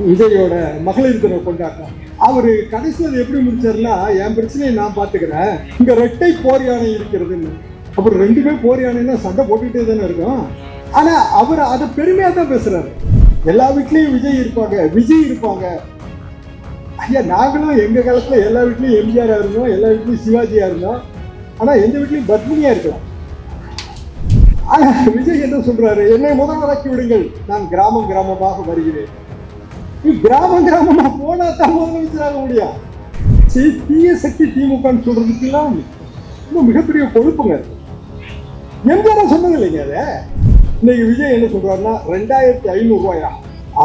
விஜயோட மகளிர் தினம் கொண்டாட்டம். அவரு கடைசியில் எப்படி முடிச்சாருன்னா, என் பிரச்சனையை நான் பார்த்துக்கிறேன், இங்க ரெட்டை போர் யானை இருக்கிறதுன்னு. அப்புறம் ரெண்டுமே போர் யானைன்னா சண்டை போட்டுக்கிட்டே தானே இருக்கும். ஆனா அவர் அதை பெருமையா தான் பேசுறாரு. எல்லா வீட்லயும் விஜய் இருப்பாங்க. ஐயா, நாங்களும் எங்க காலத்துல எல்லா வீட்லயும் எம்ஜிஆரா இருந்தோம், எல்லா வீட்லயும் சிவாஜியா இருந்தோம். ஆனா எந்த வீட்லயும் பத்மினியா இருக்கலாம். ஆனா விஜய் என்ன சொல்றாரு, என்னை முதல்வராக்கி விடுங்கள், நான் கிராமமாக வருகிறேன். கிராமமா போனா தான் முதலமைச்சராக முடியும். தீய சக்தி திமுகன்னு சொல்றதுக்கெல்லாம் இன்னும் மிகப்பெரிய கொழுப்புங்க. எம்ஜிஆர் சொன்னது இல்லைங்க. அதை இன்னைக்கு விஜய் என்ன சொல்றாருன்னா, 2500 ரூபாயா,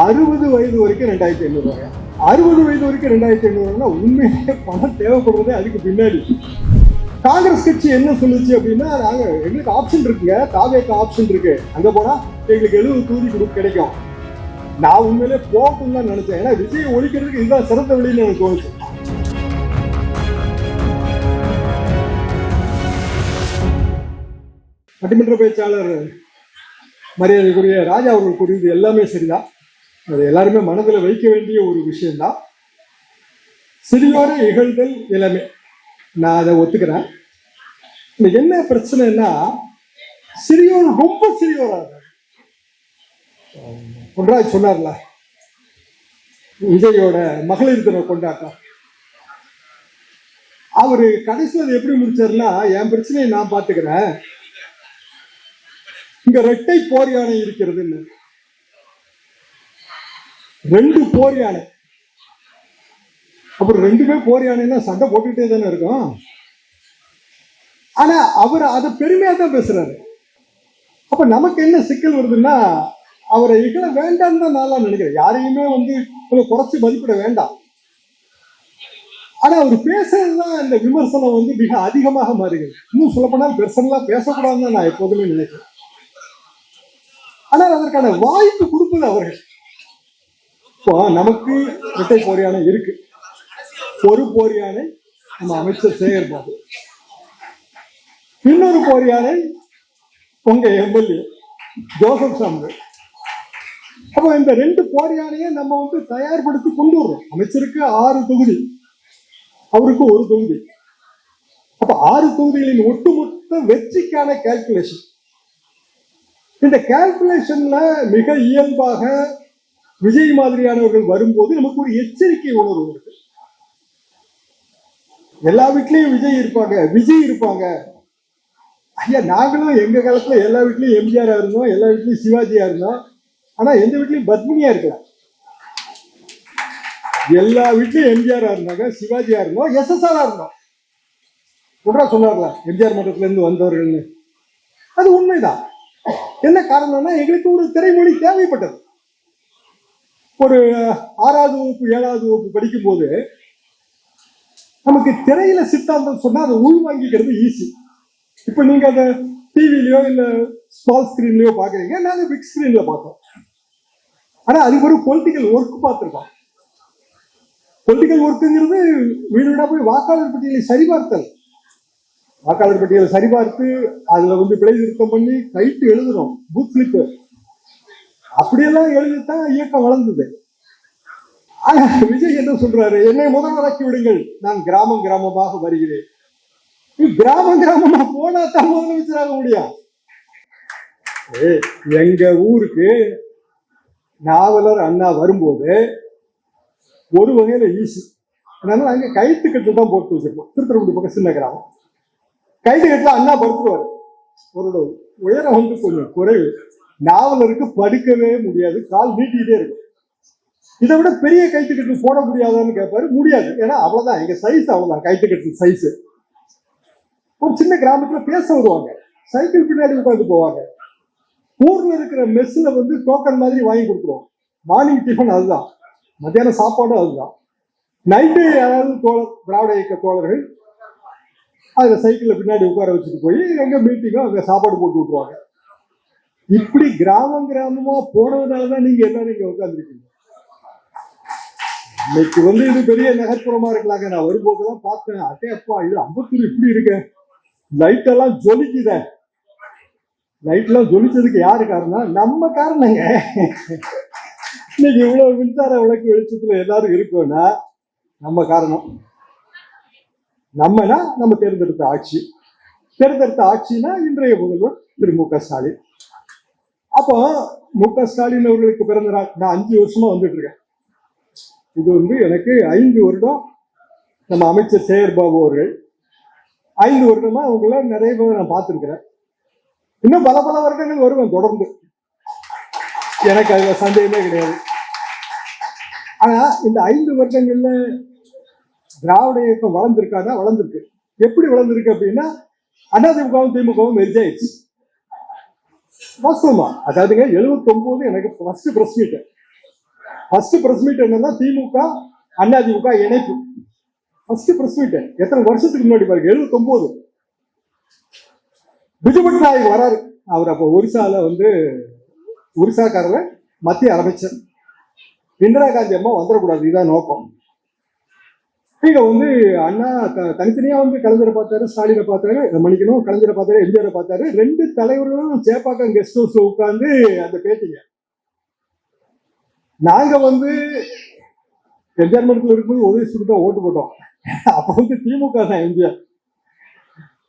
60 வயது வரைக்கும் 2500 ரூபாயா, 60 வயது வரைக்கும் 2500 உண்மையிலே பணம் தேவைப்படுறது அதுக்கு பின்னாடி. காங்கிரஸ் கட்சி என்ன சொல்லுச்சு அப்படின்னா, எங்களுக்கு ஆப்ஷன் இருக்குங்க, தாவேக்கு ஆப்ஷன் இருக்கு, அங்க போனா எங்களுக்கு 70 தொகுதி கிடைக்கும். நான் உண்மையிலே போகணும்னு தான் நினைச்சேன். ஏன்னா விஜய் ஒழிக்கிறதுக்கு இதுதான் சிறந்த வழின்னு எனக்கு தோணுச்சு. பட்டிமன்ற பேச்சாளர் மரியாதைக்குரிய ராஜா அவர்கள் கூறியது எல்லாமே சரிதான். அது எல்லாருமே மனதில் வைக்க வேண்டிய ஒரு விஷயம்தான். சிறியோரை இகழ்தல் இளமை, நான் அதை ஒத்துக்கிறேன். இன்னைக்கு என்ன பிரச்சனைன்னா, சிறியோர் ரொம்ப சிறியோராக பொன்ராஜ் சொன்னார்ல, விஜயோட மகளிர் தினம் கொண்டாட்டம். அவரு கடைசியில் எப்படி முடிச்சாருன்னா, என் பிரச்சனையை நான் பார்த்துக்கிறேன், இங்க ரெட்டை போர் யானை இருக்கிறதுன்னு. ரெண்டு போர் யானை, அப்புறம் ரெண்டுமே போர் யானைன்னா சண்டை போட்டுக்கிட்டே தானே இருக்கும். ஆனா அவர் அதை பெருமையா தான் பேசுறாரு. அப்ப நமக்கு என்ன சிக்கல் வருதுன்னா, அவரை இகழ வேண்டாம்னு தான் நான் நினைக்கிறேன். யாரையுமே குறைச்சு மதிப்பிட வேண்டாம். ஆனா அவர் பேசுறதுதான் இந்த விமர்சனம் மிக அதிகமாக மாறுகிறது. இன்னும் சொல்லப்போனால் பெர்சனலா பேசக்கூடாதுன்னு தான் நான் எப்போதுமே நினைக்கிறேன். ஆனால் அதற்கான வாய்ப்பு கொடுப்பது அவர்கள். இப்போ நமக்கு இரட்டை போர் யானை இருக்கு. ஒரு போர் யானை நம்ம அமைச்சர் சேகர் பாபு, இன்னொரு போர் யானை உங்க எம்எல்ஏ ஜோசப் சாமுவேல். அப்போ இந்த ரெண்டு போர் யானையை நம்ம தயார்படுத்தி கொண்டு வரோம். அமைச்சருக்கு 6 தொகுதி, அவருக்கு 1 தொகுதி. அப்ப 6 தொகுதிகளின் ஒட்டுமொத்த வெற்றிக்கான கால்குலேஷன். இந்த கால்குலேஷன்ல மிக இயல்பாக விஜய் மாதிரியானவர்கள் வரும்போது நமக்கு ஒரு எச்சரிக்கை உணர்வு இருக்கு. எல்லா வீட்லயும் விஜய் இருப்பாங்க. ஐயா, நாங்களும் எங்க காலத்துல எல்லா வீட்லயும் எம்ஜிஆரா இருந்தோம், எல்லா வீட்லயும் சிவாஜியா இருந்தோம். ஆனா எந்த வீட்லயும் பத்மினியா இருக்கலாம். எல்லா வீட்லயும் எம்ஜிஆரா இருந்தாங்க, சிவாஜியா இருந்தோம், எஸ்எஸ்ஆரா இருந்தோம். சொல்றா சொன்னார்ல, எம்ஜிஆர் மன்றத்துல இருந்து வந்தவர்கள்னு. அது உண்மைதான். என்ன காரணம்னா, எங்களுக்கு ஒரு திரைமொழி தேவைப்பட்டது. ஒரு 6வது வகுப்பு 7வது வகுப்பு படிக்கும் போது நமக்கு திரையில சித்தாந்தம் சொன்னா அதை உள்வாங்கிக்கிறது ஈஸி. இப்ப நீங்க அதை டிவிலயோ இல்ல ஸ்மால் ஸ்கிரீன்லயோ பாக்குறீங்க, நாங்க பிக் ஸ்கிரீன்ல பார்த்தோம். ஆனா அதுக்கு ஒரு பொலிட்டிக்கல் ஒர்க் பார்த்திருக்கோம். பொலிட்டிக்கல் ஒர்க்குங்கிறது வீடு போய் வாக்காளர் பட்டியலை சரிபார்த்தல். வாக்காளர் பட்டியலை சரிபார்த்து அதுல பிழை திருத்தம் பண்ணி கைட்டு எழுதுறோம், பூத் ஸ்லிப்பு. அப்படியெல்லாம் எழுதித்தான் இயக்கம் வளர்ந்தது. ஆனா விஜய் என்ன சொல்றாரு, என்னை முதல்வராக்கி விடுங்கள், நான் கிராமமாக வருகிறேன். கிராமமா போனா தான் முதலமைச்சராக முடியும். எங்க ஊருக்கு நாவலர் அண்ணா வரும்போது ஒரு வகையில ஈஸி. அதனால அங்க கைத்துக்கட்டு தான் போட்டு வச்சிருக்கோம். திருத்துறைப்பூண்டி பக்கம் சின்ன கிராமம். கைத்துக்கட்டுல அண்ணா படுத்துருவாரு. அவரோட உயரம் கொஞ்சம் குறைவு. நாவலருக்கு படுக்கவே முடியாது, கால் நீட்டிக்கிட்டே இருக்கும். இதை விட பெரிய கைத்துக்கட்டு போட முடியாதான்னு கேட்பாரு. முடியாது, ஏன்னா அவ்வளவுதான், எங்க சைஸ் அவ்வளவுதான், கைத்துக்கட்டு சைஸ். ஒரு சின்ன கிராமத்துல பேச வருவாங்க, சைக்கிள் பின்னாடி உட்காந்து போவாங்க. ஊர்ல இருக்கிற மெஸ்ல டோக்கன் மாதிரி வாங்கி கொடுத்துருவோம். மார்னிங் டிஃபன் அதுதான், மத்தியானம் சாப்பாடும் அதுதான். நைட்டு யாராவது திராவிட இயக்க தோழர்கள் அதுல சைக்கிள்ல பின்னாடி உட்கார வச்சுட்டு போய் எங்க மீட்டிங்கோ அங்க சாப்பாடு போட்டு விட்டுருவாங்க. இப்படி கிராமமா போனதுனாலதான் நீங்க எல்லாரும் இங்க உட்காந்துருக்கீங்க. இன்னைக்கு இது பெரிய நகர்ப்புறமா இருக்கலாங்க. நான் வரும்போதுதான் பார்த்தேன், அட்டையப்பா இது அம்பத்தூர் இப்படி இருக்கு, லைட் எல்லாம் ஜொலிக்குத. லைட் எல்லாம் ஜொலிச்சதுக்கு யாரு காரணம்? நம்ம காரணங்க. இன்னைக்கு இவ்வளவு மின்சார விளக்கு வெளிச்சத்துல எல்லாரும் இருக்கோம்னா நம்ம காரணம். நம்மனா நம்ம தேர்ந்தெடுத்த ஆட்சி. தேர்ந்தெடுத்த ஆட்சினா இன்றைய முதல்வர் திரு மு க ஸ்டாலின். அப்போ மு க ஸ்டாலின் அவர்களுக்கு பிறந்த நாள் நான் 5 வருஷமா வந்துட்டு இருக்கேன். இது வந்து எனக்கு 5 வருடம். நம்ம அமைச்சர் சேகர் பாபு அவர்கள் 5 வருடமா அவங்கள நிறைய பேர் நான் பார்த்துருக்கிறேன். இன்னும் பல பல வருடங்கள் வருவேன் தொடர்ந்து, எனக்கு அதுல சந்தேகமே கிடையாது. ஆனா இந்த 5 வருடங்கள்ல திராவிட இயக்கம் வளர்ந்துருக்காதான்? வளர்ந்துருக்கு. எப்படி வளர்ந்துருக்கு அப்படின்னா, அதிமுகவும் திமுகவும் மெர்ஜ் ஆயிடுச்சு. வாஸ்தவமா, அதாவதுங்க 79 எனக்கு first press meet. First press meet என்னன்னா திமுக அதிமுக இணைப்பு. ஃபர்ஸ்ட் பிரஸ் மீட் எத்தனை வருஷத்துக்கு முன்னாடி பாருங்க, 79. பிஜு பட்நாயக் வராரு. அவர் அப்போ ஒரிசால வந்து ஒரிசாக்காரர் மத்திய அமைச்சர். இந்திரா காந்தி அம்மா வந்துடக்கூடாது, இதுதான் நோக்கம். இங்க வந்து அண்ணா தனித்தனியா வந்து கலைஞரை பார்த்தாரு, ஸ்டாலினை பார்த்தாரு, மன்னிக்கணும் கலைஞரை பார்த்தாரு, எம்ஜிஆரை பார்த்தாரு. 2 தலைவர்களும் சேப்பாக்கம் கெஸ்ட் ஹவுஸ்ல உட்கார்ந்து அந்த பேட்டிங்க. நாங்க வந்து எம்ஜிஆர் மடத்துல இருக்கும்போது உதவி சுட்டு ஓட்டு போட்டோம். அப்ப வந்து திமுக தான் எம்ஜிஆர்.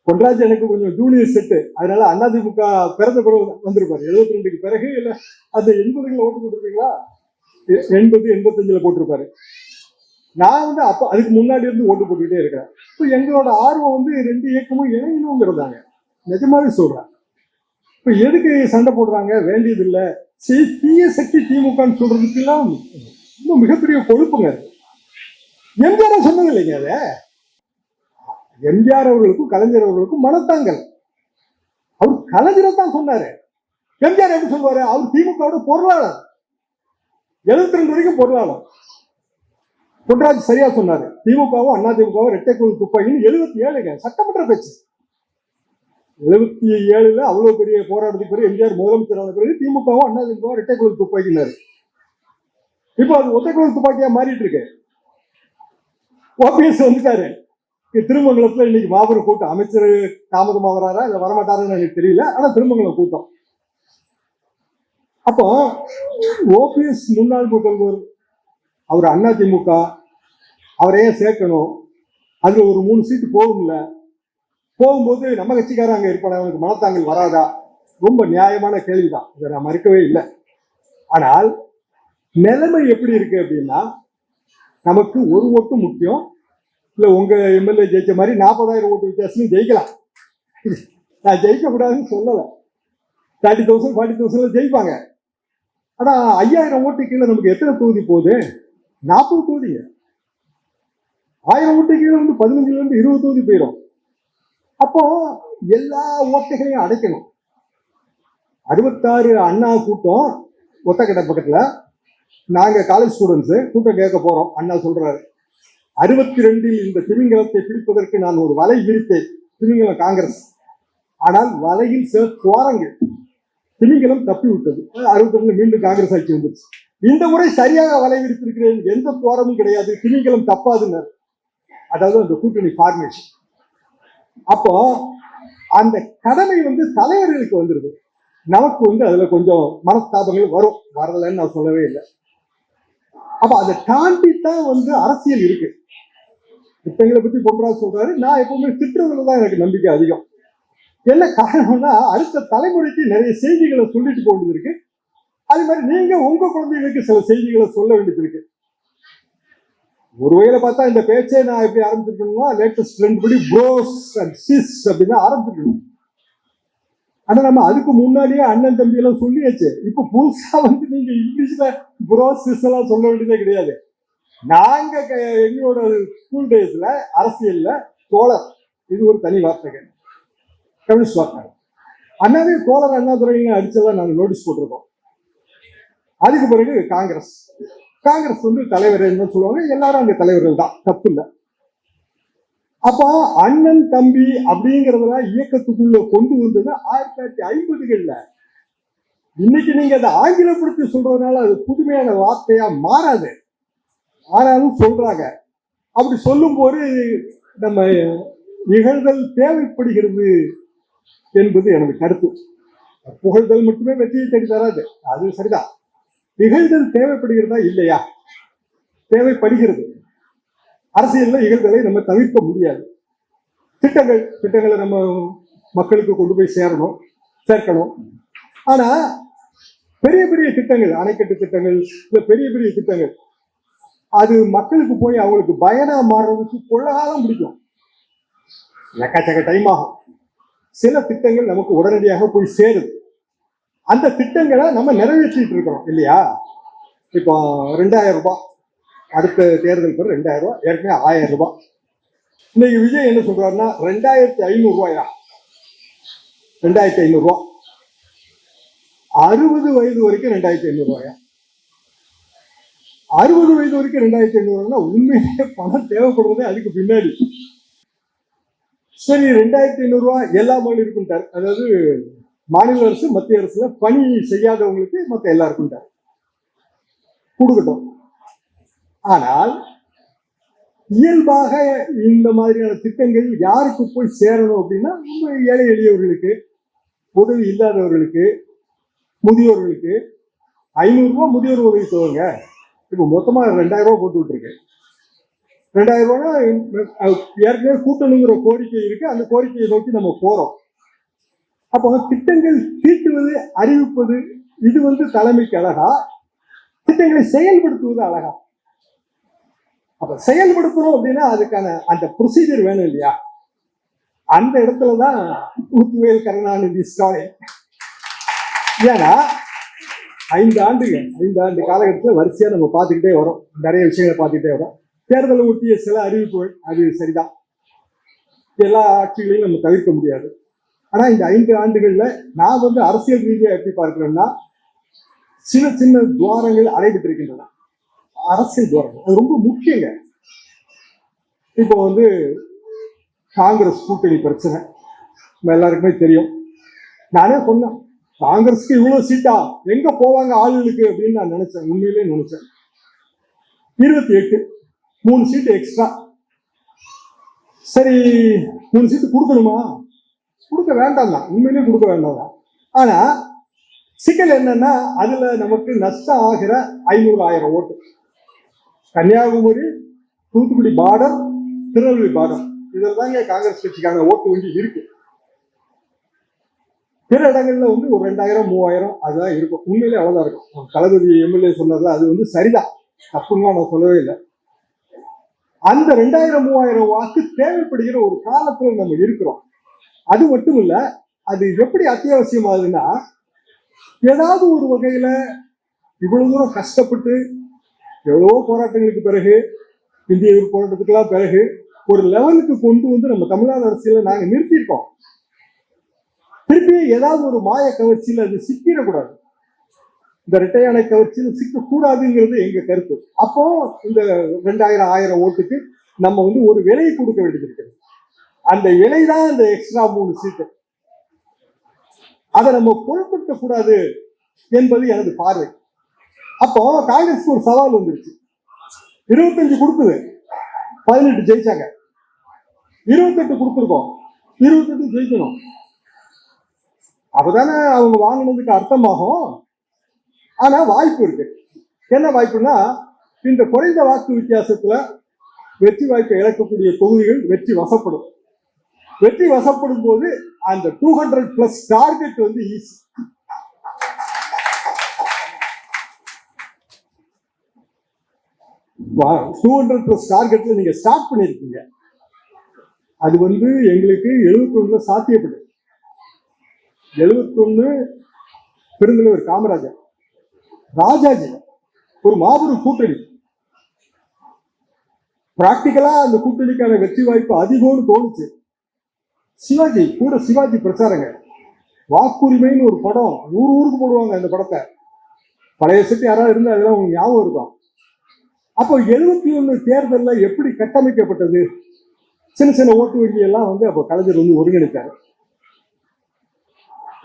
பொன்ராஜ் எனக்கு கொஞ்சம் ஜூனியர் செட்டு, அதனால அதிமுக பிறந்த பிறகு வந்திருப்பாரு. 72க்கு பிறகு இல்ல அந்த 80களில் ஓட்டு போட்டிருப்பீங்களா? 80, 85ல போட்டிருப்பாரு. நான் வந்து அப்ப அதுக்கு முன்னாடி இருந்து ஓட்டு போட்டுக்கிட்டே இருக்கிறேன். இப்போ எங்களோட ஆர்வம் வந்து 2 இயக்கமும் இணையணுங்கிறதாங்க. நிஜமாவே சொல்றேன். இப்ப எதுக்கு சண்டை போடுறாங்க? வேண்டியது இல்லை. தீய சக்தி திமுகன்னு சொல்றதுக்கெல்லாம் இன்னும் மிகப்பெரிய கொழுப்புங்க. எம்ஜிஆர் சொன்னது இல்லைங்க. அத எம்ஜிஆர் அவர்களுக்கும் கலைஞர் அவர்களுக்கும் மனத்தாங்கல். அவர் கலைஞரை தான் சொன்னாரு. எம்ஜிஆர் எப்படி சொல்லுவாரு? அவர் திமுகவோட பொருளாளர், 72 வரைக்கும் பொருளாளர். பொன்ராஜ் சரியா சொன்னாரு. திமுகவும் அதிமுகவும் இரட்டைக்குழல் துப்பாக்கின்னு 77ங்க சட்டமன்ற பேச்சு. 77ல அவ்வளவு பெரிய போராட்டத்துக்கு பிறகு எம்ஜிஆர் முதலமைச்சரான பிறகு திமுகவும் அதிமுகவும் இரட்டைக்குழல் துப்பாக்கினாரு. இப்போ அது ஒற்றைக்குழல் துப்பாக்கியா மாறிட்டு இருக்கு. ஓபிஎஸ் வந்துட்டாரு. திருமங்கலத்துல இன்னைக்கு மாபெரும் கூட்டம். அமைச்சர் தாமதமா வராரா இல்ல வரமாட்டாருன்னு எனக்கு தெரியல. ஆனா திருமங்கலம் கூட்டம். அப்போ ஓபிஎஸ் முன்னாள் முதல்வர், அவர் அதிமுக, அவரையே சேர்க்கணும். அதுல ஒரு 3 சீட்டு போகும்ல. போகும்போது நம்ம கட்சிக்காரன் அங்க இருப்பாங்க, அவனுக்கு மனத்தாங்கல் வராதா? ரொம்ப நியாயமான கேள்விதான், இதை நான் மறுக்கவே இல்லை. ஆனால் நிலைமை எப்படி இருக்கு அப்படின்னா, நமக்கு ஒரு ஓட்டு முக்கியம். இல்ல உங்க எம்எல்ஏ ஜெயிச்ச மாதிரி 40,000 ஓட்டு வித்தியாசம் ஜெயிக்கலாம். நான் ஜெயிக்க கூடாதுன்னு சொல்லல. 30,000 40,000 ஜெயிப்பாங்க. ஆனா 5,000 ஓட்டு கீழே நமக்கு எத்தனை தொகுதி போகுது? 40 தொகுதிங்க. 1000 ஓட்டு கீழே வந்து 15ல இருந்து 20 தொகுதி போயிடும். அப்போ எல்லா ஓட்டுகளையும் அடைக்கணும். 66 அண்ணா கூட்டம் ஒத்தக்கடை பக்கத்துல. நாங்க காலேஜ் ஸ்டூடெண்ட்ஸ் கூட்டம் கேட்க போறோம். அண்ணா சொல்றாரு, 62ல் இந்த திமிங்கலத்தை பிடிப்பதற்கு நான் ஒரு வலை விரித்தேன். திமிங்கலம் காங்கிரஸ். ஆனால் வலையில் துவாரங்கள். திமிங்கலம் தப்பி விட்டது. 62 மீண்டும் காங்கிரஸ் ஆட்சி வந்துருச்சு. இந்த முறை சரியாக வலை விரித்திருக்கிறேன், எந்த துவாரமும் கிடையாது, திமிங்கலம் தப்பாதுன்னு. அதாவது அந்த கூட்டணி ஃபார்மேஷன். அப்போ அந்த கடமை வந்து தலைவர்களுக்கு வந்துருது. நமக்கு வந்து அதுல கொஞ்சம் மனஸ்தாபங்கள் வரும், வரலன்னு நான் சொல்லவே இல்லை. அப்ப அதை தாண்டித்தான் வந்து அரசியல் இருக்கு. திட்டங்களை பத்தி பொன்ராஜ் சொல்றாரு. நான் எப்பவுமே திட்டத்துல தான் எனக்கு நம்பிக்கை அதிகம். என்ன காரணம்னா, அடுத்த தலைமுறைக்கு நிறைய செய்திகளை சொல்லிட்டு போக இருக்கு. அதே மாதிரி நீங்க உங்க குழந்தைகளுக்கு சில செய்திகளை சொல்ல வேண்டியது இருக்கு. ஒரு வகையில பார்த்தா இந்த பேச்சை நான் எப்படி ஆரம்பிச்சிருக்கணும்னா, லேட்டஸ்ட் ட்ரெண்ட் படி ப்ரோஸ் அண்ட் சிஸ் அப்படின்னு ஆரம்பிச்சிருக்கணும். ஆனா நம்ம அதுக்கு முன்னாடியே அண்ணன் தம்பி எல்லாம் சொல்லியாச்சு. இப்ப புதுசா வந்து நீங்க இங்கிலீஷ்ல ப்ரோஸ் சிஸ் எல்லாம் சொல்ல வேண்டியதே கிடையாது. நாங்க எங்களோட ஸ்கூல் டேஸ்ல அரசியல்ல தோழர், இது ஒரு தனி வார்த்தைகள், கம்யூனிஸ்ட் வார்த்தை. அண்ணாவே தோழர் அண்ணாதுரைங்க அடிச்சதான் நாங்க நோட்டீஸ் போட்டிருக்கோம். அதுக்கு பிறகு காங்கிரஸ். காங்கிரஸ் வந்து தலைவர் என்ன சொல்லுவாங்க, எல்லாரும் அங்க தலைவர்கள் தான், தப்பு இல்லை. அப்போ அண்ணன் தம்பி அப்படிங்கறதெல்லாம் இயக்கத்துக்குள்ள கொண்டு வந்தது 1950களில். இன்னைக்கு நீங்க அதை ஆங்கிலப்படுத்தி சொல்றதுனால அது புதுமையான வார்த்தையா மாறாது. ஆனாலும் சொல்றாங்க. அப்படி சொல்லும் போது நம்ம இகழ்தல் தேவைப்படுகிறது என்பது எனது கருத்து. புகழ்தல் மட்டுமே வெற்றியை தேடி தராது, அது சரிதான். இகழ்தல் தேவைப்படுகிறதா இல்லையா? தேவைப்படுகிறது. அரசியல்ல இகழ்தலை நம்ம தவிர்க்க முடியாது. திட்டங்களை நம்ம மக்களுக்கு கொண்டு போய் சேர்க்கணும். ஆனா பெரிய பெரிய திட்டங்கள், அணைக்கட்டு திட்டங்கள், இல்ல பெரிய பெரிய திட்டங்கள், அது மக்களுக்கு போய் அவங்களுக்கு பயனா மாறுறதுக்கு கொள்ள காலம் பிடிக்கும், எக்கச்சக்க டைம் ஆகும். சில திட்டங்கள் நமக்கு உடனடியாக போய் சேருது. அந்த திட்டங்களை நம்ம நிறைவேற்றிட்டு இருக்கிறோம் இல்லையா? இப்போ 2000 ரூபாய், அடுத்த தேர்தல் பேர் 2000 ரூபாய், ஏற்கனவே 1000 ரூபாய். இன்னைக்கு விஜய் என்ன சொல்றாருன்னா 2500 ரூபாயா, 2500 ரூபாய், 60 வயது வரைக்கும் 2500 ரூபாயா? 60 வயது வரைக்கும் 2500 ரூபாய்னா உண்மையிலே பணம் தேவைப்படுறதே அதுக்கு பின்னாடி. சரி, 2500 ரூபாய் எல்லா மகளிருக்கும், அதாவது மாநில அரசு மத்திய அரசுல பணி செய்யாதவங்களுக்கு மற்ற எல்லாருக்கும் கொடுக்கட்டும். ஆனால் இயல்பாக இந்த மாதிரியான திட்டங்கள் யாருக்கு போய் சேரணும் அப்படின்னா, ரொம்ப ஏழை எளியவர்களுக்கு, உதவி இல்லாதவர்களுக்கு, முதியோர்களுக்கு. 500 ரூபாய் முதியோர் உதவி தொகைங்க. இப்போ மொத்தமா 2000 ரூபாய் போட்டு விட்டுருக்கு. 2000 ரூபாய்னா ஏற்கனவே கூட்டணுங்கிற கோரிக்கை இருக்கு. அந்த கோரிக்கையை நோக்கி நம்ம போறோம். அப்போ திட்டங்கள் தீட்டுவது, அறிவிப்பது, இது தலைமைக்கு அழகா? திட்டங்களை செயல்படுத்துவது அழகா? அப்ப செயல்படுத்தணும் அப்படின்னா அதுக்கான அந்த ப்ரொசீஜர் வேணும் இல்லையா? அந்த இடத்துலதான் ஊத்துவேல் கருணாநிதி ஸ்டாலின். ஏன்னா 5 ஆண்டு காலகட்டத்தில் வரிசையா நம்ம பார்த்துக்கிட்டே வரோம், நிறைய விஷயங்களை பார்த்துக்கிட்டே வரோம். தேர்தலை ஒட்டிய சில அறிவிப்புகள், அது சரிதான், எல்லா ஆட்சிகளையும் நம்ம தவிர்க்க முடியாது. ஆனா இந்த 5 ஆண்டுகள்ல நான் அரசியல் ரீதியா எப்படி பார்க்கிறேன்னா, சின்ன சின்ன துவாரங்கள் அடைபட்டிருக்கின்றன. அரசியல் துவாரங்கள் அது ரொம்ப முக்கியங்க. இப்போ காங்கிரஸ் கூட்டணி பிரச்சனை நம்ம எல்லாருக்குமே தெரியும். நானே சொன்னேன், காங்கிரஸ்க்கு இவ்வளவு சீட்டா, எங்க போவாங்க ஆளுகளுக்கு அப்படின்னு நான் நினைச்சேன், உண்மையிலே நினைச்சேன். 28, 3 சீட்டு எக்ஸ்ட்ரா. சரி, 3 சீட்டு கொடுக்கணுமா? கொடுக்க வேண்டாம் தான், உண்மையிலேயே கொடுக்க வேண்டாம் தான். ஆனா சிக்கல் என்னன்னா, அதுல நமக்கு நஷ்டம் ஆகிற 500-1000 ஓட்டு. கன்னியாகுமரி, தூத்துக்குடி பார்டர், திருநெல்வேலி பார்டர், இதில் தாங்க காங்கிரஸ் கட்சிக்கான ஓட்டு வங்கி இருக்கு. பிற இடங்கள்ல ஒரு 2000-3000 அதுதான் இருக்கும். உண்மையிலே அவ்வளவுதான் இருக்கும். தளபதி எம்எல்ஏ சொன்னதுல அது சரிதான், தப்புன்னா நான் சொல்லவே இல்லை. அந்த 2000-3000 வாக்கு தேவைப்படுகிற ஒரு காலத்துல நம்ம இருக்கிறோம். அது மட்டும் இல்ல, அது எப்படி அத்தியாவசியமாகுதுன்னா, ஏதாவது ஒரு வகையில இவ்வளவு தூரம் கஷ்டப்பட்டு எவ்வளவோ போராட்டங்களுக்கு பிறகு, இந்திய போராட்டத்துக்கெல்லாம் பிறகு ஒரு லெவலுக்கு கொண்டு நம்ம தமிழ்நாடு அரசியல நாங்க நிறுத்திருக்கோம். திருப்பி ஏதாவது ஒரு மாய கவர்ச்சியில் அது சிக்கிடக்கூடாது. இந்த இரட்டை யானை கவர்ச்சியில் சிக்கக்கூடாதுங்கிறது எங்க கருத்து. அப்போ இந்த 2000-1000 ஓட்டுக்கு நம்ம ஒரு விலையை கொடுக்க வேண்டியது இருக்கிறது. அந்த விலை தான் இந்த எக்ஸ்ட்ரா 3 சீட்டு. அதை நம்ம பொருட்படுத்த கூடாது என்பது எனது பார்வை. அப்போ காங்கிரஸ்க்கு ஒரு சவால் வந்துருச்சு. 25 கொடுத்தது, 18 ஜெயிச்சாங்க. 28 கொடுத்துருக்கோம், 28 ஜெயிக்கணும். அப்பதானே அவங்க வாங்கினதுக்கு அர்த்தமாகும். ஆனா வாய்ப்பு இருக்கு. என்ன வாய்ப்புன்னா, இந்த குறைந்த வாக்கு வித்தியாசத்துல வெற்றி வாய்ப்பை இழக்கக்கூடிய தொகுதிகள் வெற்றி வசப்படும். வெற்றி வசப்படும் போது அந்த 200+ டார்கெட் ஈஸி. Wow, 200+ டார்கெட்ல நீங்க ஸ்டார்ட் பண்ணிருக்கீங்க. அது எங்களுக்கு 71 சாத்தியப்படும். 71 பெருந்தலைவர் காமராஜர், ராஜாஜி, ஒரு மாபெரும் கூட்டணி. பிராக்டிக்கலா அந்த கூட்டணிக்கான வெற்றி வாய்ப்பு அதிகம்னு தோணுச்சு. சிவாஜி பிரச்சாரங்க, வாக்குரிமைன்னு ஒரு படம், ஊருக்கு போடுவாங்க. அந்த படத்தை பழைய செட்டு யாராவது இருந்தா அதெல்லாம் உங்களுக்கு ஞாபகம் இருக்கும். அப்போ 71 தேர்தல்ல எப்படி கட்டமைக்கப்பட்டது? சின்ன சின்ன ஓட்டு வங்கி எல்லாம் அப்போ கலைஞர் ஒருங்கிணைத்தாரு.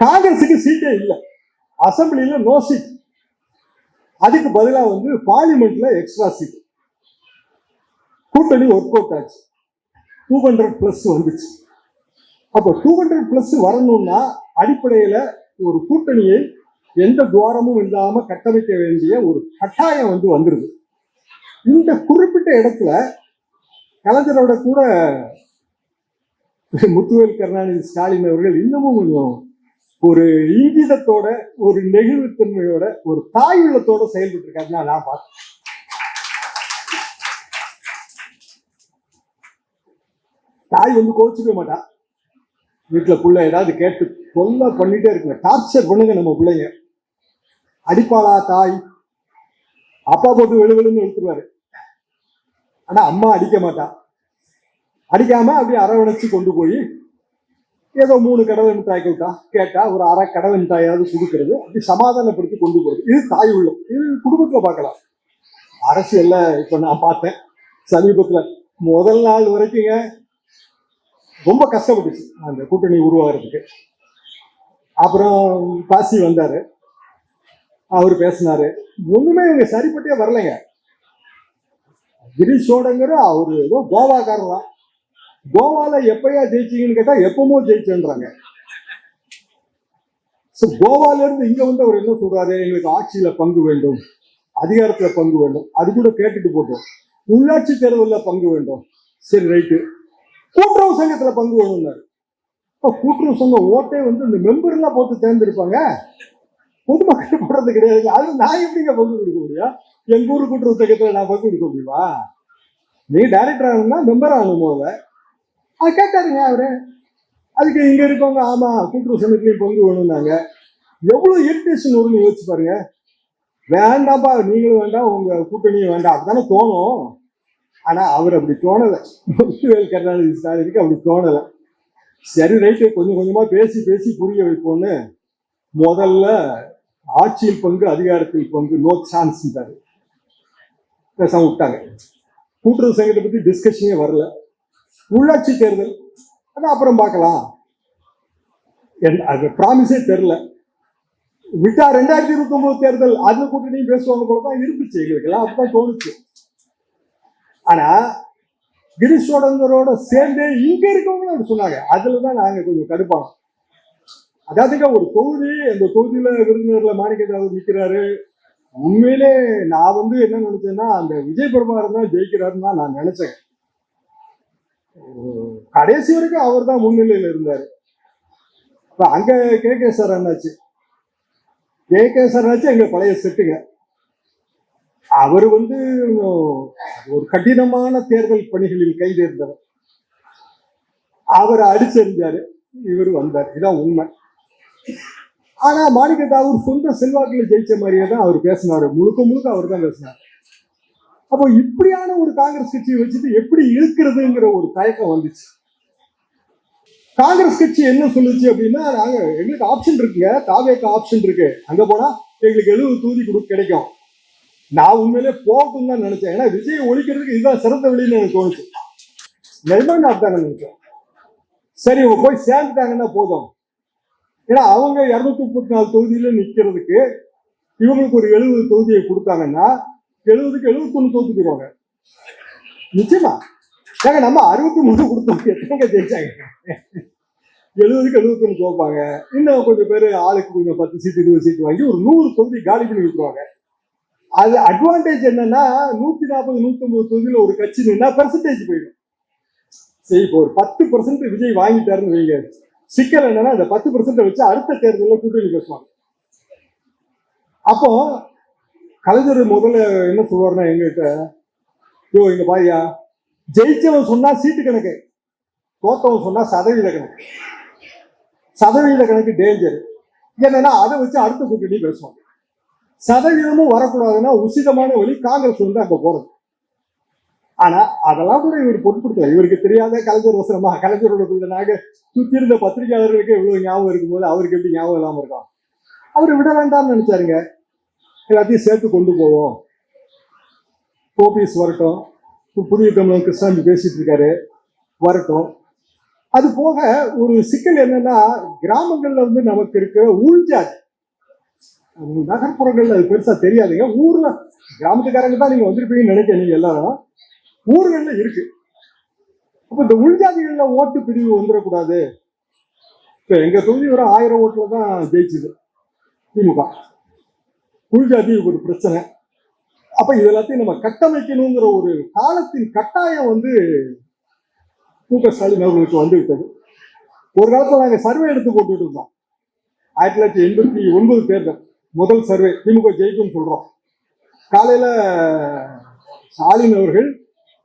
காங்கிரஸுக்கு சீட்டே இல்லை, அசம்பிளியில நோ சீட். அதுக்கு பதிலா பார்லிமெண்ட்ல எக்ஸ்ட்ரா சீட். கூட்டணி ஒர்க் அவுட் ஆச்சு, 200+ வந்துச்சு. அப்போ 200+ வரணும்னா அடிப்படையில ஒரு கூட்டணியை எந்த துவாரமும் இல்லாம கட்டமைக்க வேண்டிய ஒரு கட்டாயம் வந்துருது. இந்த குறிப்பிட்ட இடத்துல கலைஞரோட கூட முத்துவேல் கருணாநிதி ஸ்டாலின் அவர்கள் இன்னமும் கொஞ்சம் ஒரு இங்கிதத்தோட, ஒரு நெகிழ்வுத்தன்மையோட, ஒரு தாய் உள்ளத்தோட செயல்பட்டு இருக்காருன்னா நான் பார்த்தேன். தாய் கோச்சுக்க மாட்டா. வீட்டுல புள்ள ஏதாவது கேட்டு தொல்லை பண்ணிட்டே இருக்குங்க, டார்ச்சர் பண்ணுங்க நம்ம பிள்ளைங்க. அடிப்பாளா தாய்? அப்பா போட்டு வெளுவெளுன்னு இழுத்துருவாரு. ஆனா அம்மா அடிக்க மாட்டா. அடிக்காம அப்படியே அரவணைச்சு கொண்டு போய் ஏதோ 3 கடலை மிட்டாய் கேட்டா ஒரு அரை கடலை மிட்டாயாவது கொடுக்கறது, அப்படி சமாதானப்படுத்தி கொண்டு போறது. இது தாய் உள்ளம். இது குடும்பத்துல பார்க்கலாம். அரசியல்ல இப்ப நான் பார்த்தேன் சமீபத்துல, முதல் நாள் வரைக்குங்க ரொம்ப கஷ்டப்பட்டுச்சு அந்த கூட்டணி உருவாகிறதுக்கு. அப்புறம் காசி வந்தாரு, அவர் பேசினாரு. ஒண்ணுமே இவங்க சரிப்பட்டே வரலைங்க. கிரீஷோடங்கிற அவரு ஏதோ கோவாக்காரர் தான். கோவால எப்பயா ஜெயிச்சீங்கன்னு கேட்டா எப்பவும் ஜெயிச்சேன்றாங்க. கோவால இருந்து இங்க அவர் என்ன சொல்றாரு, எங்களுக்கு ஆட்சியில பங்கு வேண்டும், அதிகாரத்துல பங்கு வேண்டும். அது கூட கேட்டுட்டு போட்டோம். உள்ளாட்சி தேர்தலில் பங்கு வேண்டும், சரி ரைட்டு. கூட்டுறவு சங்கத்துல பங்கு வேணும்னாரு. கூட்டுறவு சங்கம் ஓட்டே இந்த மெம்பர் எல்லாம் போட்டு தேர்ந்தெடுப்பாங்க, பொதுமக்கள் போடுறது கிடையாது. அது நான் எப்படிங்க பங்கு கொடுக்க முடியும்? எங்க ஊர் கூட்டுறவு சங்கத்துல நான் பங்கு கொடுக்க முடியுமா? நீ டைரக்டர் ஆகணும்னா மெம்பர் ஆகணும் போத. அது கேட்டாருங்க அவரு. அதுக்கு இங்க இருக்கவங்க ஆமா கூட்டுறவு சங்கத்திலையும் பங்கு வேணும்னாங்க. எவ்வளவு இரிட்டேஷன் வரும்னு யோசிச்சு பாருங்க. வேண்டாம்ப்பா, நீங்களும் வேண்டாம், உங்க கூட்டணியும் வேண்டாம், அப்படித்தானே தோணும். ஆனா அவர் அப்படி தோணலை. முத்துவேல் கருணாநிதி ஸ்டாலினுக்கு அப்படி தோணலை. சரி ரைட்டு, கொஞ்சம் கொஞ்சமா பேசி பேசி புரிய வைப்போம்னு முதல்ல ஆட்சியில் பங்கு அதிகாரத்தில் பங்கு நோ சான்ஸ் பேசாம விட்டாங்க. கூட்டுறவு சங்கத்தை பத்தி டிஸ்கஷனே வரல. உள்ளாட்சி தேர்தல் அது அப்புறம் பார்க்கலாம், அது ப்ராமிஸே தெரியல. விட்டா 2029 தேர்தல் அது கூட்டணியும் பேசுவாங்க போலதான் இருந்துச்சு. எங்களுக்கு எல்லாம் அப்பதான் தோணுச்சு. ஆனா கிரீஷோடங்கரோட சேர்ந்து இங்க இருக்கவங்களும் அப்படி சொன்னாங்க. அதுலதான் நாங்க கொஞ்சம் கடுப்பானோம். அதாவதுங்க ஒரு தொகுதி, அந்த தொகுதியில விருந்தினர்ல மாணிக்கதாவர் நிக்கிறாரு. உண்மையிலே நான் என்ன நினைச்சேன்னா, அந்த விஜய் பிரபாகரன் தான் ஜெயிக்கிறாருன்னு தான் நான் நினைச்சேன். கடைசி வரைக்கும் அவர் தான் முன்னிலையில இருந்தாரு. அங்க கே சார் என்னாச்சு, எங்க பழைய செட்டுங்க. அவர் ஒரு கடினமான தேர்தல் பணிகளில் கைதேர்ந்தவர். அவரை அடிச்செறிஞ்சாரு, இவர் வந்தார். இதான் உண்மை. ஆனா மாணிக்கதாவூர் சொந்த செல்வாக்கில் ஜெயிச்ச மாதிரியே தான் அவர் பேசினாரு. முழுக்க முழுக்க அவர் தான் பேசினார். அப்போ இப்படியான ஒரு காங்கிரஸ் கட்சியை வச்சுட்டு எப்படி இழுக்கிறதுங்கிற ஒரு தயக்கம் வந்துச்சு. காங்கிரஸ் கட்சி என்ன சொல்லுச்சு அப்படின்னா, எங்களுக்கு ஆப்ஷன் இருக்குங்க, தாவேக்கு ஆப்ஷன் இருக்கு, அங்க போனா எங்களுக்கு 70 தொகுதி கிடைக்கும். நான் உண்மையிலே போகட்டும் தான் நினைச்சேன். ஏன்னா விஜய் ஒழிக்கிறதுக்கு இதுதான் சிறந்த வழின்னு எனக்கு தோணுச்சு. நிஜமா அப்படிதான் நினைச்சேன். சரி இவங்க போய் சேர்ந்துட்டாங்கன்னா போதும். ஏன்னா அவங்க 234 தொகுதியில நிக்கிறதுக்கு இவங்களுக்கு ஒரு 70 தொகுதியை கொடுத்தாங்கன்னா 70க்கு 71 தோத்துக்குவாங்க நிச்சயமா. ஏங்க நம்ம 63 கொடுத்தோம், எத்தனை ஜெயிச்சாங்க? 70க்கு 71 தோப்பாங்க. இன்னும் கொஞ்சம் பேர் ஆளுக்கு கொஞ்சம் 10 சீட்டு 20 சீட்டு வாங்கி ஒரு 100 தொகுதி காலி பண்ணி விட்டுருவாங்க. அது அட்வான்டேஜ் என்னன்னா, 140 150 தொகுதியில ஒரு கட்சி நின்னா பெர்சன்டேஜ் போயிடும். சரி, இப்போ ஒரு 10% விஜய் வாங்கிட்டாருன்னு வைங்க. சிக்கல் என்னன்னா, அந்த 10% வச்சு அடுத்த தேர்தலில் கூட்டணி பேசுவாங்க. அப்போ கலைஞர் முதல்ல என்ன சொல்வாருன்னா, எங்கிட்ட இங்க பாரியா, ஜெயிச்சவன் சொன்னா சீட்டு கணக்கு, தோத்தவன் சொன்னா சதவீத கணக்கு. சதவீத கணக்கு டேஞ்சர். என்னன்னா அதை வச்சு அடுத்த கூட்டணி பேசுவாங்க. சதவீதமும் வரக்கூடாதுன்னா உசிதமான வழி காங்கிரஸ் அங்க போறது. ஆனா அதெல்லாம் கூட இவர் பொருட்படுத்தல. இவருக்கு தெரியாத கலைஞர் வசனமா, கலைஞரோட நாங்க சுத்தி இருந்த பத்திரிகையாளர்களுக்கு இவ்வளவு ஞாபகம் இருக்கும்போது அவருக்கு எப்படி ஞாபகம் இல்லாம இருக்கும்? அவரு விட வேண்டாம்னு நினைச்சாருங்க. எல்லாத்தையும் சேர்த்து கொண்டு போவோம், ஓபிஎஸ் வரட்டும், புதிய தமிழன் கிருஷ்ணாஜி பேசிட்டு இருக்காரு, வரட்டும். அது போக ஒரு சிக்கல் என்னன்னா, கிராமங்கள்ல நமக்கு இருக்கிற ஊழ்ஜாதி, நகர்ப்புறங்கள்ல அது பெருசா தெரியாதுங்க. ஊர்ல கிராமத்துக்காரங்க தான் நீங்க வந்திருப்பீங்கன்னு நினைக்கிறீங்க. நீங்க எல்லாரும் ஊர்கள்ல இருக்கு. அப்ப இந்த உள்ஜாதிகள்ல ஓட்டு பிரிவு வந்துடக்கூடாது. இப்ப எங்க தொகுதி ஒரு 1000 ஓட்டுல தான் ஜெயிச்சுது. திமுக உள்ஜாதிக்கு ஒரு பிரச்சனை. அப்ப இது எல்லாத்தையும் நம்ம கட்டமைக்கணுங்கிற ஒரு காலத்தின் கட்டாயம் வந்து மு.க. ஸ்டாலின் அவர்களுக்கு வந்து விட்டது. ஒரு காலத்துல நாங்க சர்வே எடுத்து போட்டுட்டு இருந்தோம். 1989 தேர்தல் முதல் சர்வே திமுக ஜெயிக்கும் சொல்றோம். காலையில ஸ்டாலின் அவர்கள்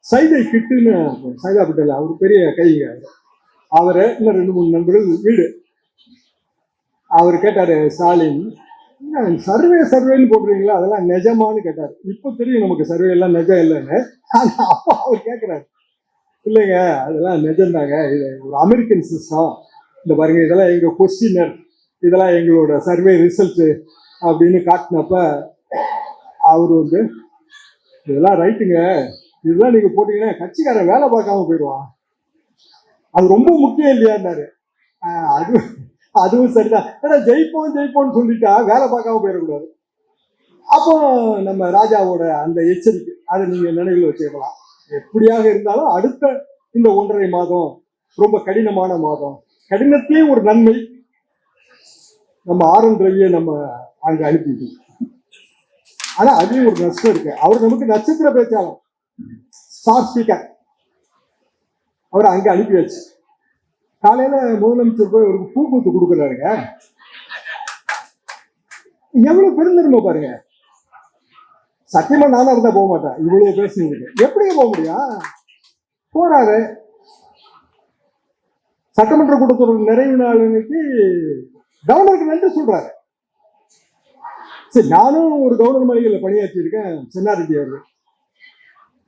சைதை கிட்டுன்னு சைதா பட்டேல் அவர் பெரிய கைங்க, அவரை இன்னும் 2-3 நண்பர்கள் வீடு. அவர் கேட்டாரு ஸ்டாலின், சர்வேன்னு போட்டுருவீங்களா, அதெல்லாம் நிஜமானு கேட்டாரு. இப்ப தெரியும் நமக்கு சர்வே எல்லாம் நிஜம் இல்லைன்னு. அப்போ அவர் கேட்கிறாரு, இல்லைங்க அதெல்லாம் நிஜம்தாங்க, இது ஒரு அமெரிக்கன் சிஸ்டம், இந்த பாருங்க இதெல்லாம் எங்க கொஸ்டினர், இதெல்லாம் எங்களோட சர்வே ரிசல்ட் அப்படின்னு காட்டினப்ப அவர் வந்து இதெல்லாம் ரைட்டுங்க, இதெல்லாம் நீங்க போட்டீங்கன்னா கட்சிக்காரன் வேலை பார்க்காம போயிடுவான், அது ரொம்ப முக்கியம் இல்லையான்னாரு. அதுவும் சரிதான், ஏன்னா ஜெயிப்போம்னு சொல்லிட்டா வேலை பார்க்காம போயிடக்கூடாது. அப்போ நம்ம ராஜாவோட அந்த எச்சரிக்கை அதை நீங்க நினைவில் வச்சுக்கலாம். எப்படியாக இருந்தாலும் அடுத்த இந்த 1.5 மாதம் ரொம்ப கடினமான மாதம். கடினத்தையும் ஒரு நன்மை, நம்ம ஆர்.என். ரவியை நம்ம அங்க அனுப்பிட்டு, ஆனா அதையும் ஒரு நஷ்டம் இருக்கு. அவர் நமக்கு நட்சத்திர பேச்சாளர், ஸ்டார் ஸ்பீக்கர், அவரை அங்க அனுப்பி வச்சு காலையில முதலமைச்சர் போய் ஒரு பூக்கூத்து கொடுக்குறாருங்க. எவ்வளவு பெருந்தன்மை பாருங்க. சத்தியமா நானா இருந்தா போக மாட்டேன், இவ்வளவு பேசுனீங்க எப்படி போக முடியும். போறாரு, சட்டமன்ற கூட்டத்தொடர் நிறைவு நாள் அன்னைக்கு கவர்னருக்கு நன்றி சொல்றாரு. சரி, நானும் ஒரு கவர்னர் மாளிகையில பணியாற்றி இருக்கேன். சென்னாரெட்டி அவர்கள்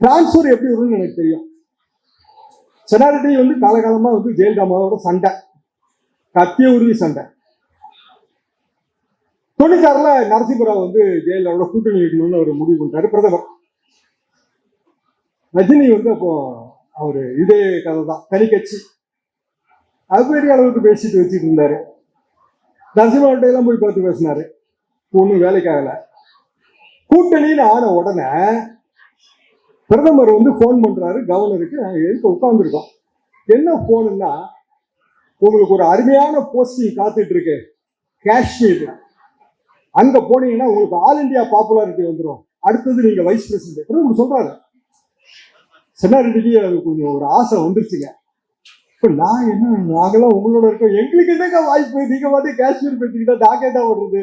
டிரான்ஸ்பர் எப்படி வரும்னு எனக்கு தெரியும். சென்னாரெட்டி வந்து காலகாலமா வந்து ஜெயலலிதாவோட சண்டை, கத்திய உருவி சண்டை. 96ல நரசிம்மராவ் வந்து ஜெயலலிதாவோட கூட்டணி வைக்கணும்னு அவர் முடிவு பண்ணிட்டாரு. பிரதமர் ரஜினி வந்து அப்போ அவரு இதே கதை தான், தனி கட்சி, அது பெரிய அளவுக்கு பேசிட்டு வச்சுட்டு இருந்தாரு. நரசிம்மராவ் எல்லாம் போய் பார்த்து பேசினாரு, ஒன்றும் வேலைக்காகல. கூட்டணின்னு ஆன உடனே பிரதமர் வந்து போன் பண்றாரு கவர்னருக்கு, நாங்க எதுக்கு உட்கார்ந்துருக்கோம், என்ன போனுன்னா, உங்களுக்கு ஒரு அருமையான போஸ்டிங் காத்துட்டு இருக்கு காஷ்மீர்ல, அங்க போனீங்கன்னா உங்களுக்கு ஆல் இந்தியா பாப்புலாரிட்டி வந்துடும், அடுத்தது நீங்க வைஸ் பிரசிடென்ட் பிரதமர் சொல்றாரு. சென்னாரெட்டிக்கு அது கொஞ்சம் ஒரு ஆசை வந்துருச்சுங்க. இப்ப நான் என்ன, நாங்கெல்லாம் உங்களோட இருக்கோம், எங்களுக்கு என்னங்க வாய்ப்பு, நீங்க வந்து காஷ்மீர் போயிட்டீங்கன்னா டாக்கெட்டா வருது.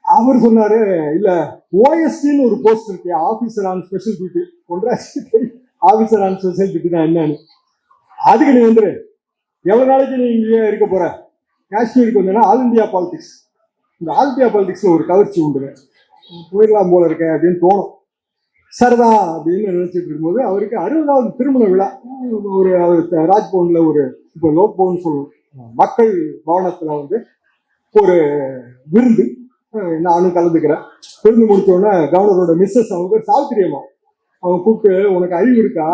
அவர் சொன்னாரு, இல்ல ஓஎஸ்டின்னு ஒரு போஸ்ட் இருக்கு, officer on special duty, officer on special duty தான் என்னன்னு, அதுக்கு நீ வந்துரு, எவ்வளவு நாளைக்கு நீ இங்கே இருக்க போற, காஷ்மீருக்கு வந்தேன்னா ஆல் இந்தியா பாலிடிக்ஸ், இந்த ஆல் இந்தியா பாலிடிக்ஸ்ல ஒரு கவர்ச்சி உண்டு, போயிடலாம் போல இருக்க அப்படின்னு தோணும். சரிதா அப்படின்னு நினைச்சிட்டு இருக்கும்போது அவருக்கு 60வது திருமண விழா ஒரு ராஜ்பவன்ல, ஒரு இப்போ லோக் பவன் சொல்லுவோம், மக்கள் பவனத்துல வந்து ஒரு விருந்து, நானும் கலந்துக்கிறேன். விருந்து முடிச்ச உடனே கவர்னரோட மிஸ்ஸஸ், அவங்க சாவித்திரி அம்மா, அவங்க கூப்பிட்டு, உனக்கு அறிவு இருக்கா,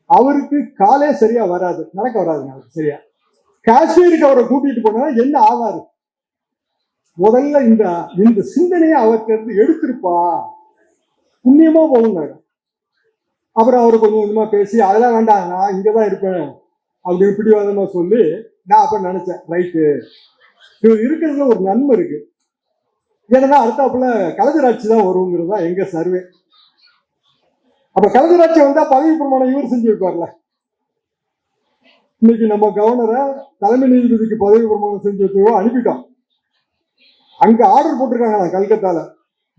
அவருக்கு காலே சரியா வராது, நடக்க வராதுங்க அவருக்கு சரியா, காஷ்மீருக்கு அவரை கூட்டிட்டு போனா என்ன ஆவாரு, முதல்ல இந்த சிந்தனையை அவருக்கு இருந்து எடுத்திருப்பா, புண்ணியமா போகுங்க. அப்புறம் அவரு கொஞ்சம் கொஞ்சமா பேசி, அதெல்லாம் வேண்டாம் நான் இங்கதான் இருப்பேன் அப்படின்னு பிடிவாதமா சொல்லி, நான் அப்ப நினைச்சேன், ரைட்டு இவர் இருக்கிறதுல ஒரு நன்மை இருக்கு. ஏன்னா அடுத்தாப்புல கலைஞராட்சி தான் வருங்கிறது தான் எங்க சர்வே. அப்ப கலைஞராட்சி வந்தா பதவி பிரமாணம் இவர் செஞ்சு வைப்பார்ல. இன்னைக்கு நம்ம கவர்னரை தலைமை நீதிபதிக்கு பதவி பிரமாணம் செஞ்சு வச்சோ அனுப்பிட்டோம். அங்க ஆர்டர் போட்டிருக்காங்க கல்கத்தால,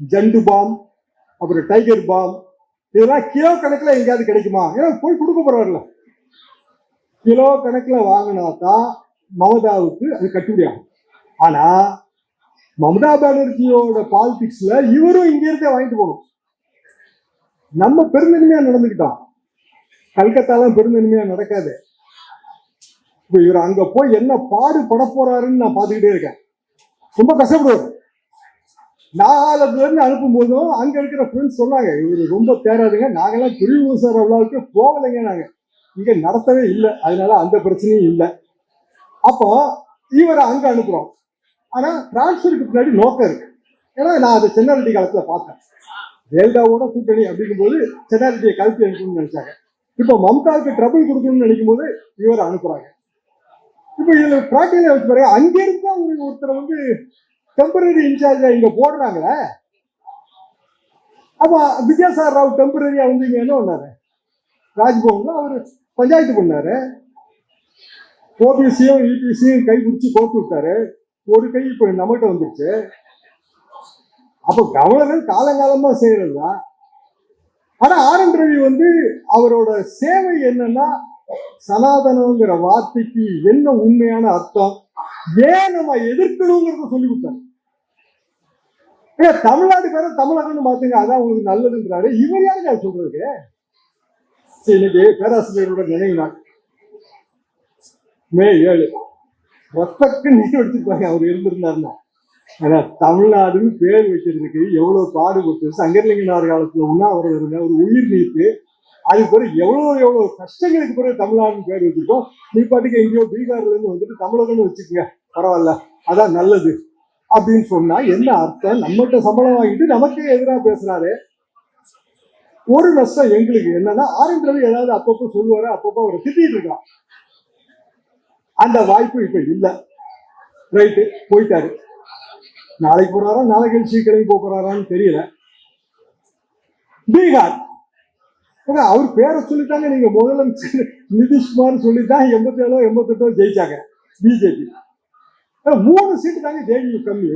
ஜண்டு பாம், அப்புறம் டைகர் பாம், இதெல்லாம் கிலோ கணக்குல எங்கேயாவது கிடைக்குமா, ஏன்னா போய் கொடுக்க போறாருல, கிலோ கணக்குல வாங்கினா தான் மமதாவுக்கு அது கட்டுப்படியாகும். ஆனா மமதா பானர்ஜியோட பாலிடிக்ஸ்ல இவரும் இங்க இருந்தே வாங்கிட்டு போகணும். நம்ம பெருந்தன்மையா நடந்துக்கிட்டோம், கல்கத்தாலாம் பெருந்தன்மையா நடக்காது. இப்ப இவர் அங்க போய் என்ன பாடுபட போறாருன்னு நான் பாத்துக்கிட்டே இருக்கேன். ரொம்ப கஷ்டப்படுவாரு. நாகாலாந்துல இருந்து அனுப்பும் போதும் அங்க இருக்கிற ஃப்ரெண்ட்ஸ் சொன்னாங்க, இவரு ரொம்ப தேராதுங்க, நாங்கெல்லாம் பிரிவு சார் அவ்வளவுக்கு போகலைங்க, நாங்க இங்க நடத்தவே இல்லை, அதனால அந்த பிரச்சனையும் இல்லை. அப்போ இவரை அங்க அனுப்புறோம். ஆனா டிரான்ஸ்பருக்கு பின்னாடி நோக்கம் இருக்கு. ஏன்னா நான் அதை சென்னாரெட்டி காலத்துல பார்த்தேன். ஜெயலலிதாவோட கூட்டணி அப்படிங்கும் போது சென்னாரெட்டியை கழுத்து அனுப்பணும்னு நினைச்சாங்க. இப்போ மம்தாவுக்கு ட்ரபிள் கொடுக்கணும்னு நினைக்கும் போது இவரை அனுப்புறாங்க. இப்ப இப்ப இதுல பிராக்டிகலா வச்சு பாருங்க, அங்க இருந்தா ஒருத்தர் வந்து டெம்பரரி இன்சார்ஜா இங்க போடுறாங்களே. அப்ப வித்யாசாகர் ராவ் டெம்பரரியா வந்து இங்க என்ன பண்ணாரு, ராஜ்பவன்ல அவரு பஞ்சாயத்து பண்ணாரு, ஓபிசியும் இபிசியும் கை பிடிச்சி கோத்து விட்டாரு. ஒரு கை இப்ப நம்மகிட்ட வந்துருச்சு. அப்ப கவர்னர் காலங்காலமா செய்யறதுதான். ஆனா ஆர்.என். ரவி வந்து அவரோட சேவை என்னன்னா, சனாதனங்கிற வார்த்தைக்கு என்ன உண்மையான அர்த்தம், ஏன் நம்ம எதிர்க்கணுங்கிறத சொல்லி கொடுத்தாரு. தமிழ்நாடு பேர தமிழகம்னு மாத்துங்க, அதான் உங்களுக்கு நல்லதுன்றாரு. இவர் யாருங்க சொல்றதுக்கு? இன்னைக்கு பேராசிரியரோட நினைவு நாள் மே 7. ஒத்தக்கு நீர் எடுத்துப்பாங்க அவர் இருந்திருந்தாருன்னா. ஏன்னா தமிழ்நாடுன்னு பேர் வைக்கிறதுக்கு எவ்வளவு பாடுபட்டு, சங்கரலிங்கனார் காலத்துல உண்ணாவிரதம் இருங்க, ஒரு உயிர் நீத்து, அதுக்கு பிறகு எவ்வளவு கஷ்டங்களுக்கு பிறகு தமிழ்நாடுன்னு பேர் வச்சிருக்கோம். நீ பாட்டுக்கு எங்கேயோ பீகார்ல இருந்து வந்துட்டு தமிழகம்னு வச்சுக்கோங்க, பரவாயில்ல, அதான் நல்லது அப்படின்னு சொன்னா என்ன அர்த்தம்? நம்மகிட்ட சம்பளம் வாங்கிட்டு நமக்கே எதிராக பேசுறாரு. ஒரு நஷ்டம் எங்களுக்கு என்னன்னா, ஆர்.என். ரவி ஏதாவது அப்பப்போ சொல்லுவாரு, அப்பப்போ அவரை திட்டிட்டு இருக்கான். அந்த வாய்ப்பு இப்ப இல்ல. ரைட்டு, போயிட்டாரு. நாளைக்கு போறாரா, நாளை கழிச்சு கிளம்பி போறாரான்னு தெரியல. பீகார் அவர் பேரை சொல்லிட்டாங்க. நீங்க முதலமைச்சர் நிதிஷ்குமார் சொல்லித்தான் 87 88 ஜெயிச்சாங்க பிஜேபி. 3 சீட்டு தாங்க ஜெயிச்சு கம்மி.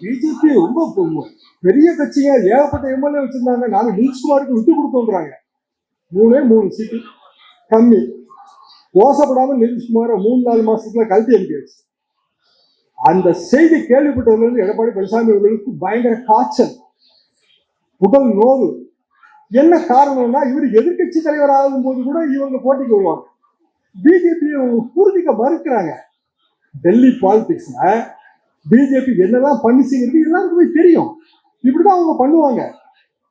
பிஜேபி ரொம்ப பெரிய கட்சிங்க, ஏகப்பட்ட எம்எல்ஏ வச்சிருந்தாங்க. நாங்க நிதிஷ்குமாருக்கு விட்டு கொடுத்தோன்றாங்க. 3 சீட்டு கம்மி. மோசப்படாம நிதிஷ்குமார 3-4 மாசத்துல கல்வி அனுப்பியாச்சு. அந்த செய்தி கேள்விப்பட்டதுல இருந்து எடப்பாடி பழனிசாமி அவர்களுக்கு பயங்கர காய்ச்சல், உடல் நோவு. என்ன காரணம்னா, இவர் எதிர்கட்சி தலைவர் ஆகும் போது கூட இவங்க போட்டிக்கு வருவாங்க. பிஜேபி பூர்வீக மறுக்கிறாங்க. டெல்லி பாலிடிக்ஸ்ல பிஜேபி என்னெல்லாம் பண்ணிச்சுங்கிறது எல்லாருக்குமே தெரியும். இப்படிதான் அவங்க பண்ணுவாங்க.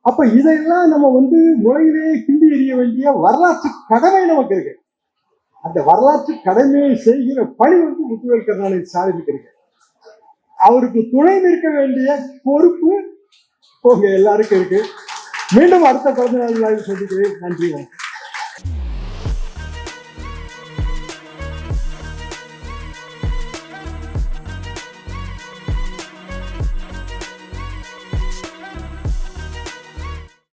அப்ப இதையெல்லாம் நம்ம வந்து முறையிலேயே கிண்டி எறிய வேண்டிய வரலாற்று கடமை நமக்கு இருக்கு. அந்த வரலாற்று கடமையை செய்கிற பணி வந்து முத்துவேல் கருணாநிதி ஸ்டாலினுக்கு இருக்கு. அவருக்கு துணை நிற்க வேண்டிய பொறுப்பு உங்க எல்லாருக்கும் இருக்கு. மீண்டும் அடுத்த 15 நாள் சந்திக்கிறேன். நன்றி.